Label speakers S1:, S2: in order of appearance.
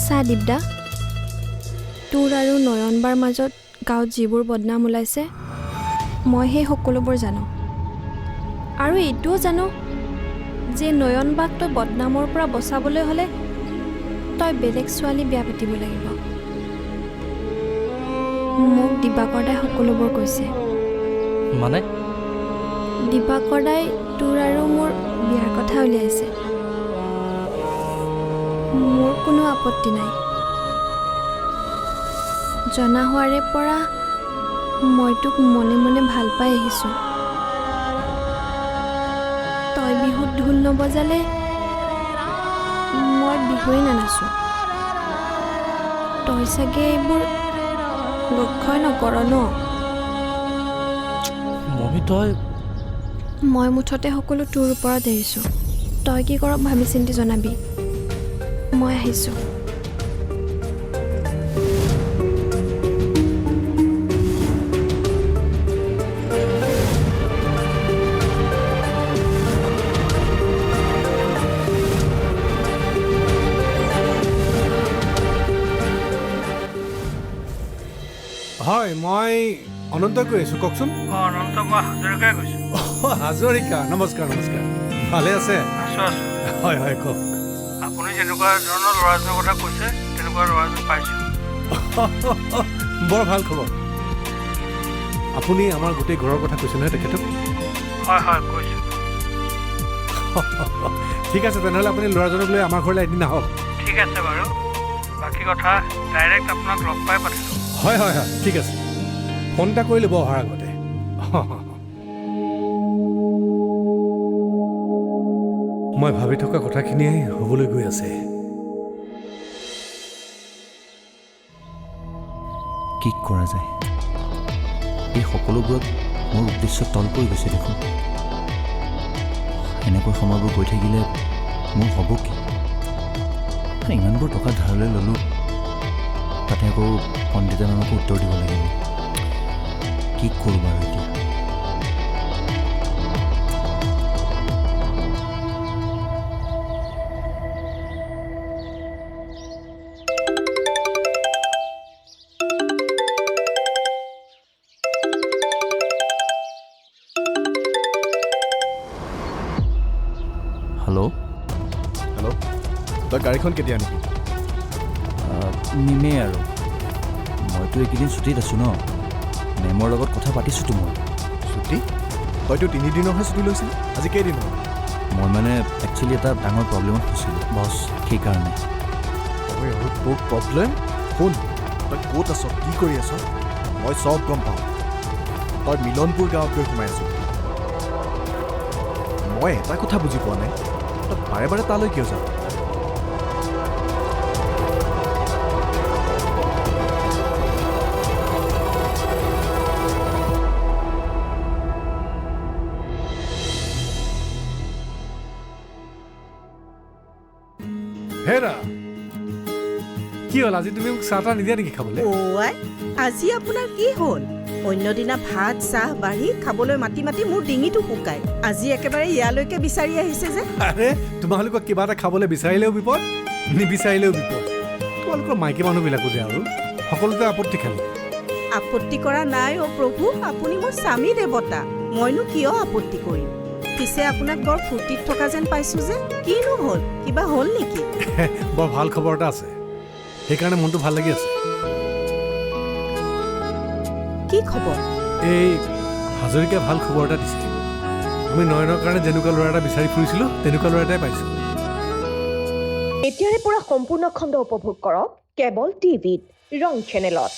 S1: চা দীপদা, তোৰ আৰু নয়নবাৰ মাজত গাঁৱত যিবোৰ বদনাম ওলাইছে মই সেই সকলোবোৰ জানো। আৰু এইটোও জানো যে নয়নবাক তই বদনামৰ পৰা বচাবলৈ হ'লে তই বেলেগ ছোৱালী বিয়া পাতিব লাগিব। মোক দিবাকৰ দাই সকলোবোৰ কৈছে।
S2: মানে
S1: দিবাকৰ দাই তোৰ আৰু মোৰ বিয়াৰ কথা উলিয়াইছে। মোৰ কোনো আপত্তি নাই। জনা হোৱাৰে পৰা মই তোক মনে মনে ভাল পাই আহিছোঁ। তই বিহুত ঢোল নবজালে মই বিহুৱে নানাচোঁ। তই চাগে এইবোৰ লক্ষ্যই নকৰ ন?
S2: মমি তই
S1: মই মুঠতে সকলো তোৰ ওপৰত এৰিছোঁ। তই কি কৰ ভাবি চিন্তি জনাবি। মই আহিছোঁ।
S3: হয়, মই অনন্তই কৈ আছোঁ, কওকচোন।
S4: অনন্ত, মই হাজৰিকাই কৈছোঁ।
S3: হাজৰিকা, নমস্কাৰ নমস্কাৰ। ভালে আছে?
S4: আছোঁ আছোঁ।
S3: হয় হয়, কওক।
S4: আপুনি যেনেকুৱা ধৰণৰ ল'ৰাজনৰ কথা কৈছে তেনেকুৱা ল'ৰাজন পাইছোঁ।
S3: বৰ ভাল খবৰ। আপুনি আমাৰ গোটেই ঘৰৰ কথা কৈছে নহয় তেখেতক?
S4: হয় হয়, কৈছোঁ।
S3: ঠিক আছে, তেনেহ'লে আপুনি ল'ৰাজনক লৈ আমাৰ ঘৰলৈ এদিন আহক।
S4: ঠিক আছে বাৰু, বাকী কথা ডাইৰেক্ট আপোনাক লগ পাই পাতিলোঁ।
S3: হয় হয় হয়, ঠিক আছে। ফোন এটা কৰি ল'ব অহাৰ আগতে। মই ভাবি থকা কথাখিনিয়ে হ'বলৈ গৈ আছে।
S5: কি কৰা যায়? এই সকলোবোৰত মোৰ উদ্দেশ্য তল পৰি গৈছে দেখোন। এনেকৈ সময়বোৰ গৈ থাকিলে মোৰ হ'ব কি? ইমানবোৰ টকা ধাৰলৈ ল'লোঁ, তাতে আকৌ পণ্ডিতা মেমকো উত্তৰ দিব লাগিব। কি কৰোঁ বাৰু এতিয়া? হেল্ল'।
S6: হেল্ল', তই গাড়ীখন কেতিয়া আনিবি?
S5: নিমেই আৰু। মইতো এইকেইদিন ছুটীত আছোঁ ন। মেমৰ লগত কথা পাতিছোঁতো মই।
S6: ছুটী? তইতো 3 দিনৰহে ছুটী লৈছিলি, আজি কেইদিন হ'ল?
S5: মই মানে একচুৱেলি এটা ডাঙৰ প্ৰব্লেমত ফচিলোঁ বছ, সেইকাৰণে।
S6: তই আৰু তোৰ প্ৰব্লেম? শুন, তই ক'ত আছ, কি কৰি আছ, মই চব গম পাওঁ। তই মিলনপুৰ গাঁৱত গৈ সোমাই আছ। মই এটা কথা বুজি পোৱা নাই, তই বাৰে বাৰে তালৈ কিয় যাৱ?
S3: হেৰা, কি হ'ল আজি তুমি মোক চাহ তাহ নিদিয়া নেকি খাবলৈ?
S7: অ'আই, আজি আপোনাৰ কি হ'ল? অন্য দিনা ভাত চাহ বাঢ়ি খাবলৈ মাতি মাতি মোৰ ডিঙিটো শুকায়। আজি একেবাৰে ইয়ালৈকে বিচাৰি আহিছে যে।
S3: আৰে, তোমালোকক কিবা এটা খাবলৈ বিচাৰিলেও বিপদ, নিবিচাৰিলেও বিপদ। তোমালোকৰ মাইকী মানুহবিলাকো যে আৰু সকলোতে আপত্তি খালি।
S7: আপত্তি কৰা নাই অ' প্ৰভু, আপুনি মোৰ স্বামী দেৱতা, মইনো কিয় আপত্তি কৰিম? পিছে আপোনাক বৰ ফূৰ্তিত থকা যেন পাইছোঁ যে, কিনো হ'ল? কিবা হ'ল নেকি?
S3: বৰ ভাল খবৰ এটা আছে, সেইকাৰণে মনটো ভাল লাগি আছে।
S7: কি খবৰ?
S3: এই হাজৰিকাই ভাল খবৰ এটা দিছে। আমি নয়নৰ কাৰণে যেনেকুৱা ল'ৰা এটা বিচাৰি ফুৰিছিলোঁ তেনেকুৱা ল'ৰা এটাই পাইছোঁ।
S8: এতিয়াৰে পৰা সম্পূৰ্ণ খণ্ড উপভোগ কৰক কেবল টিভিত ৰং চেনেলত।